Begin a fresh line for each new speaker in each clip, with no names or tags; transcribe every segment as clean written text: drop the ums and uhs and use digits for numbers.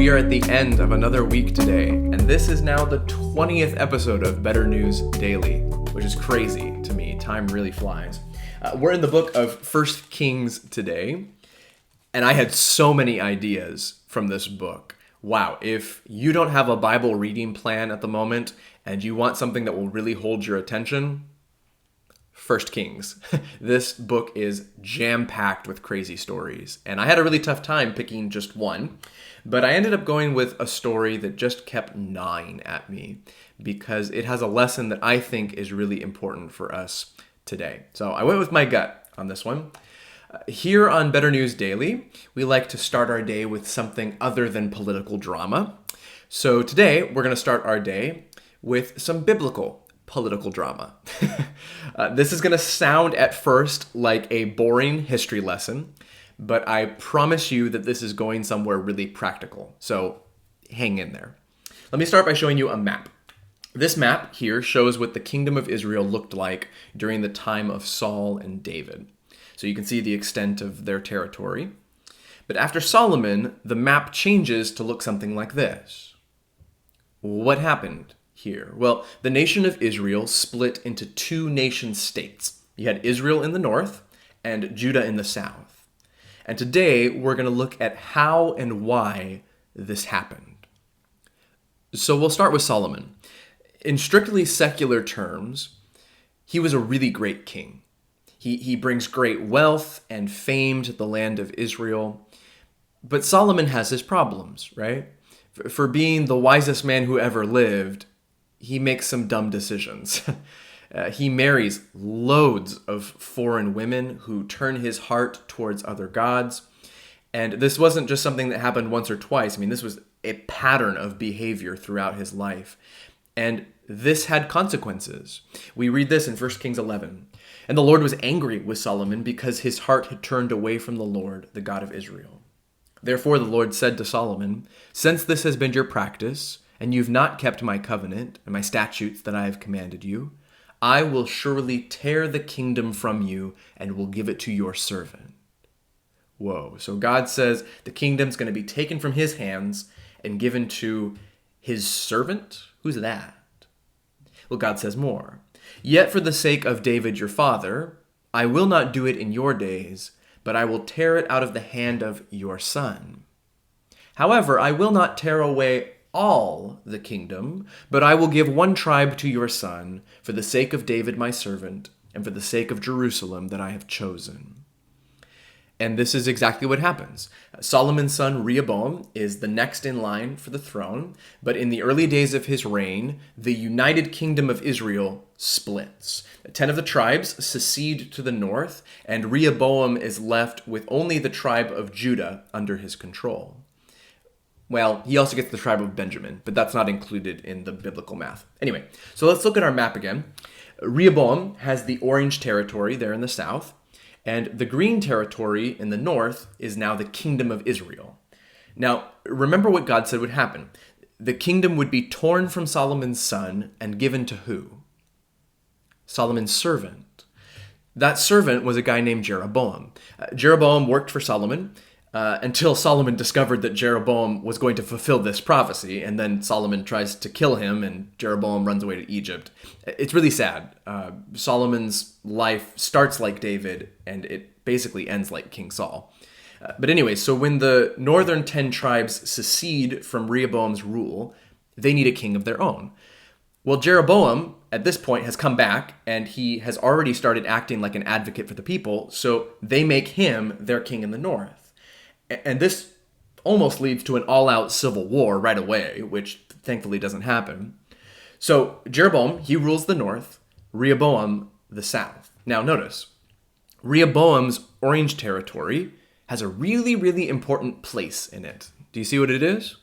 we are at the end of another week today, and this is now the 20th episode of Better News Daily, which is crazy to me. Time really flies. We're in the book of 1 Kings today, and I had so many ideas from this book. Wow, if you don't have a Bible reading plan at the moment, and you want something that will really hold your attention, 1 Kings. This book is jam-packed with crazy stories, and I had a really tough time picking just one, but I ended up going with a story that just kept gnawing at me because it has a lesson that I think is really important for us today. So I went with my gut on this one. Here on Better News Daily, we like to start our day with something other than political drama. So today, we're going to start our day with some biblical political drama. This is going to sound at first like a boring history lesson, but I promise you that this is going somewhere really practical. So hang in there. Let me start by showing you a map. This map here shows what the kingdom of Israel looked like during the time of Saul and David. So you can see the extent of their territory. But after Solomon, the map changes to look something like this. What happened here? Well, the nation of Israel split into two nation states. You had Israel in the north and Judah in the south. And today we're going to look at how and why this happened. So we'll start with Solomon. In strictly secular terms, he was a really great king. He brings great wealth and fame to the land of Israel. But Solomon has his problems, right? For being the wisest man who ever lived, he makes some dumb decisions. He marries loads of foreign women who turn his heart towards other gods. And this wasn't just something that happened once or twice. I mean, this was a pattern of behavior throughout his life. And this had consequences. We read this in 1 Kings 11. And the Lord was angry with Solomon because his heart had turned away from the Lord, the God of Israel. Therefore the Lord said to Solomon, "Since this has been your practice, and you've not kept my covenant and my statutes that I have commanded you, I will surely tear the kingdom from you and will give it to your servant." Whoa. So God says the kingdom's going to be taken from his hands and given to his servant? Who's that? Well, God says more. "Yet for the sake of David your father, I will not do it in your days, but I will tear it out of the hand of your son. However, I will not tear away all the kingdom, but I will give one tribe to your son for the sake of David my servant and for the sake of Jerusalem that I have chosen." And this is exactly what happens. Solomon's son Riobam is the next in line for the throne, but in the early days of his reign, the united kingdom of Israel splits. 10 of the tribes secede to the north, and Rehoboam is left with only the tribe of Judah under his control. Well, he also gets the tribe of Benjamin, but that's not included in the biblical math. Anyway, so let's look at our map again. Rehoboam has the orange territory there in the south, and the green territory in the north is now the kingdom of Israel. Now, remember what God said would happen. The kingdom would be torn from Solomon's son and given to who? Solomon's servant. That servant was a guy named Jeroboam. Jeroboam worked for Solomon until Solomon discovered that Jeroboam was going to fulfill this prophecy, and then Solomon tries to kill him, and Jeroboam runs away to Egypt. It's really sad. Solomon's life starts like David, and it basically ends like King Saul. But anyway, so when the northern 10 tribes secede from Rehoboam's rule, they need a king of their own. Well, Jeroboam, at this point, has come back, and he has already started acting like an advocate for the people, so they make him their king in the north. And this almost leads to an all-out civil war right away, which thankfully doesn't happen. So Jeroboam, he rules the north, Rehoboam the south. Now notice, Rehoboam's orange territory has a really, really important place in it. Do you see what it is?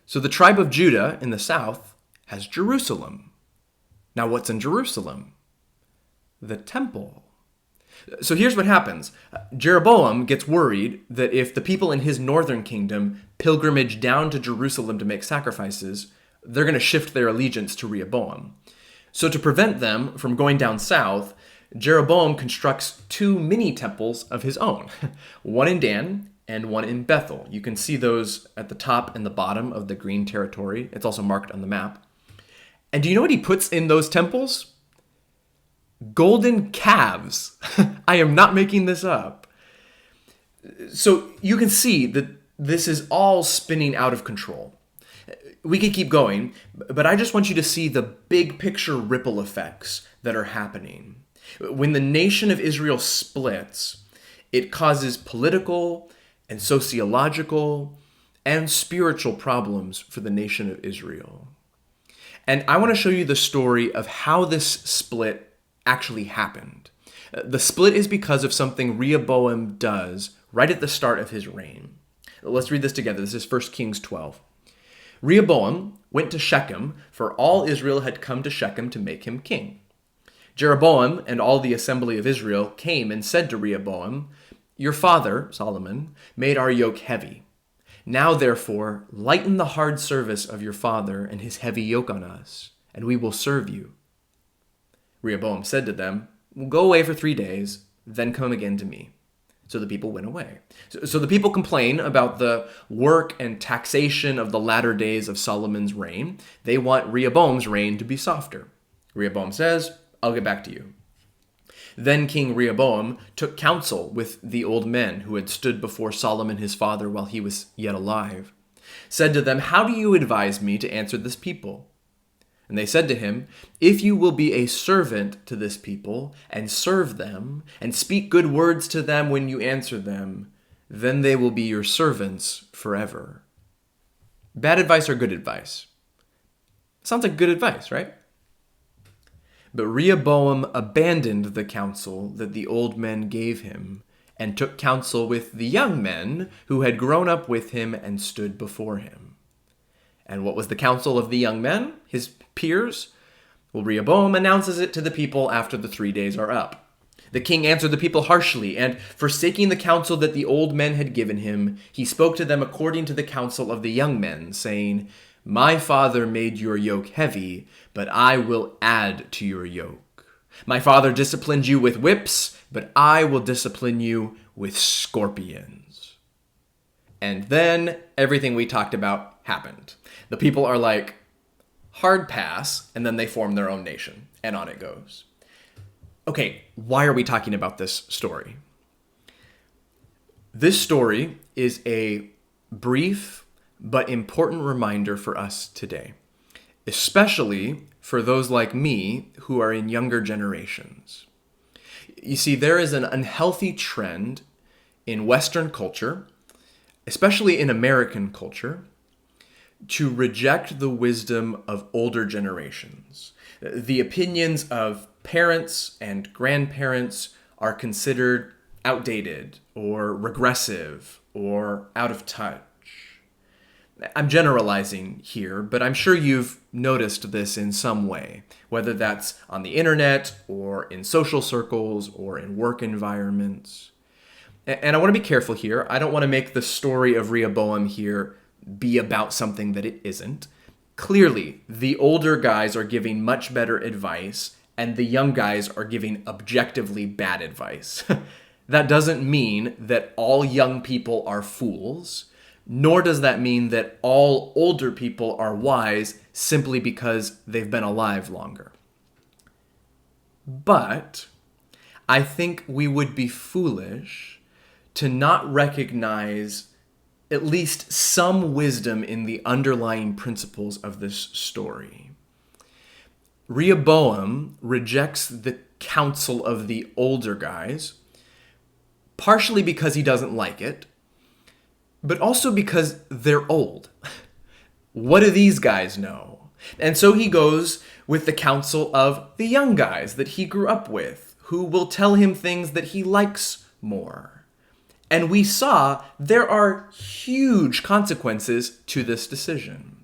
So the tribe of Judah in the south has Jerusalem. Now what's in Jerusalem? The temple. So here's what happens. Jeroboam gets worried that if the people in his northern kingdom pilgrimage down to Jerusalem to make sacrifices, they're going to shift their allegiance to Rehoboam. So to prevent them from going down south, Jeroboam constructs two mini temples of his own, one in Dan and one in Bethel. You can see those at the top and the bottom of the green territory. It's also marked on the map. And do you know what he puts in those temples? Golden calves. I am not making this up. So you can see that this is all spinning out of control. We could keep going, but I just want you to see the big picture ripple effects that are happening. When the nation of Israel splits, it causes political and sociological and spiritual problems for the nation of Israel. And I want to show you the story of how this split actually happened. The split is because of something Rehoboam does right at the start of his reign. Let's read this together. This is 1 Kings 12. Rehoboam went to Shechem, for all Israel had come to Shechem to make him king. Jeroboam and all the assembly of Israel came and said to Rehoboam, "Your father, Solomon, made our yoke heavy. Now, therefore, lighten the hard service of your father and his heavy yoke on us, and we will serve you." Rehoboam said to them, "Go away for 3 days, then come again to me." So the people went away. So the people complain about the work and taxation of the latter days of Solomon's reign. They want Rehoboam's reign to be softer. Rehoboam says, "I'll get back to you." Then King Rehoboam took counsel with the old men who had stood before Solomon his father while he was yet alive, said to them, "How do you advise me to answer this people?" And they said to him, "If you will be a servant to this people and serve them and speak good words to them when you answer them, then they will be your servants forever." Bad advice or good advice? Sounds like good advice, right? But Rehoboam abandoned the counsel that the old men gave him and took counsel with the young men who had grown up with him and stood before him. And what was the counsel of the young men, his peers? Well, Rehoboam announces it to the people after the 3 days are up. The king answered the people harshly, and forsaking the counsel that the old men had given him, he spoke to them according to the counsel of the young men, saying, "My father made your yoke heavy, but I will add to your yoke. My father disciplined you with whips, but I will discipline you with scorpions." And then everything we talked about happened. The people are like, hard pass, and then they form their own nation, and on it goes. Okay, why are we talking about this story? This story is a brief but important reminder for us today, especially for those like me who are in younger generations. You see, there is an unhealthy trend in Western culture, especially in American culture, to reject the wisdom of older generations. The opinions of parents and grandparents are considered outdated or regressive or out of touch. I'm generalizing here, but I'm sure you've noticed this in some way, whether that's on the internet or in social circles or in work environments. And I want to be careful here. I don't want to make the story of Rehoboam here be about something that it isn't. Clearly, the older guys are giving much better advice, and the young guys are giving objectively bad advice. That doesn't mean that all young people are fools, nor does that mean that all older people are wise simply because they've been alive longer. But I think we would be foolish to not recognize at least some wisdom in the underlying principles of this story. Rehoboam rejects the counsel of the older guys, partially because he doesn't like it, but also because they're old. What do these guys know? And so he goes with the counsel of the young guys that he grew up with, who will tell him things that he likes more. And we saw there are huge consequences to this decision.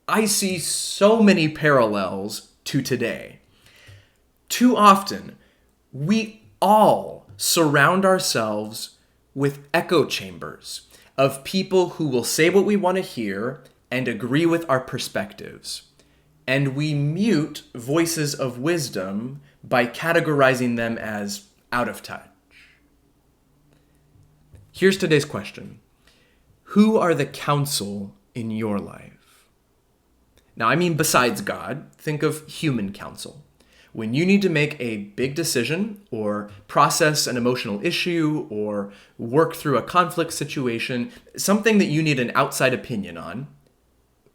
I see so many parallels to today. Too often, we all surround ourselves with echo chambers of people who will say what we want to hear and agree with our perspectives. And we mute voices of wisdom by categorizing them as out of touch. Here's today's question. Who are the counsel in your life? Now, I mean besides God, think of human counsel. When you need to make a big decision or process an emotional issue or work through a conflict situation, something that you need an outside opinion on,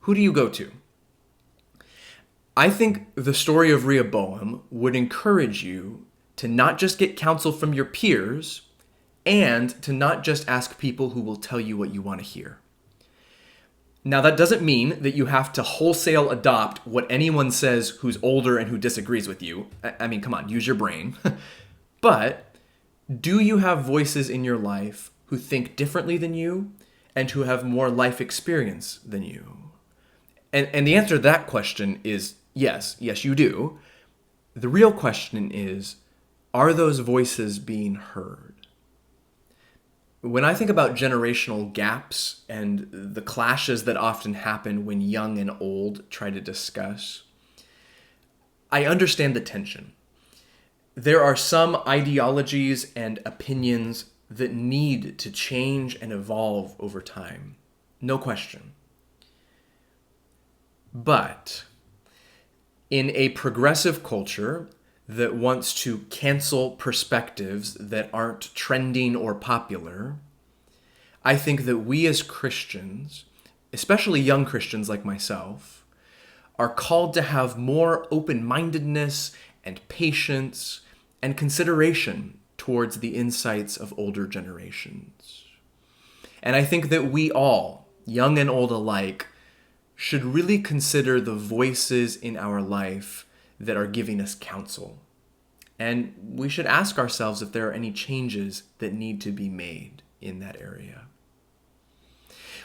who do you go to? I think the story of Rehoboam would encourage you to not just get counsel from your peers and to not just ask people who will tell you what you want to hear. Now, that doesn't mean that you have to wholesale adopt what anyone says who's older and who disagrees with you. I mean, come on, use your brain. But do you have voices in your life who think differently than you and who have more life experience than you? And the answer to that question is yes, you do. The real question is, are those voices being heard? When I think about generational gaps and the clashes that often happen when young and old try to discuss, I understand the tension. There are some ideologies and opinions that need to change and evolve over time. No question. But in a progressive culture that wants to cancel perspectives that aren't trending or popular, I think that we as Christians, especially young Christians like myself, are called to have more open-mindedness and patience and consideration towards the insights of older generations. And I think that we all, young and old alike, should really consider the voices in our life that are giving us counsel. And we should ask ourselves if there are any changes that need to be made in that area.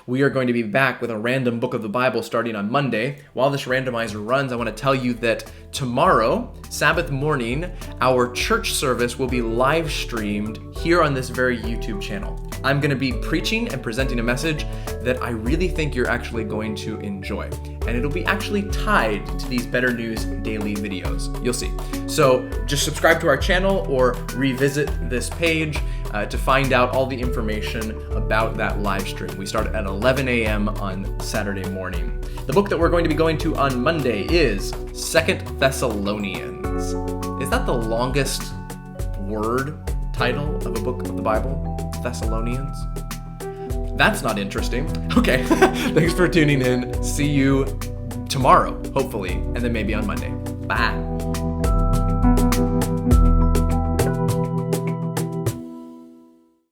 We are going to be back with a random book of the Bible starting on Monday. While this randomizer runs, I want to tell you that tomorrow, Sabbath morning, our church service will be live streamed here on this very YouTube channel. I'm going to be preaching and presenting a message that I really think you're actually going to enjoy. And it'll be actually tied to these Better News Daily videos. You'll see. So just subscribe to our channel or revisit this page to find out all the information about that live stream. We start at 11 a.m. on Saturday morning. The book that we're going to be going to on Monday is 2 Thessalonians. Is that the longest word title of a book of the Bible? Thessalonians? That's not interesting. Okay, thanks for tuning in. See you tomorrow, hopefully, and then maybe on Monday. Bye.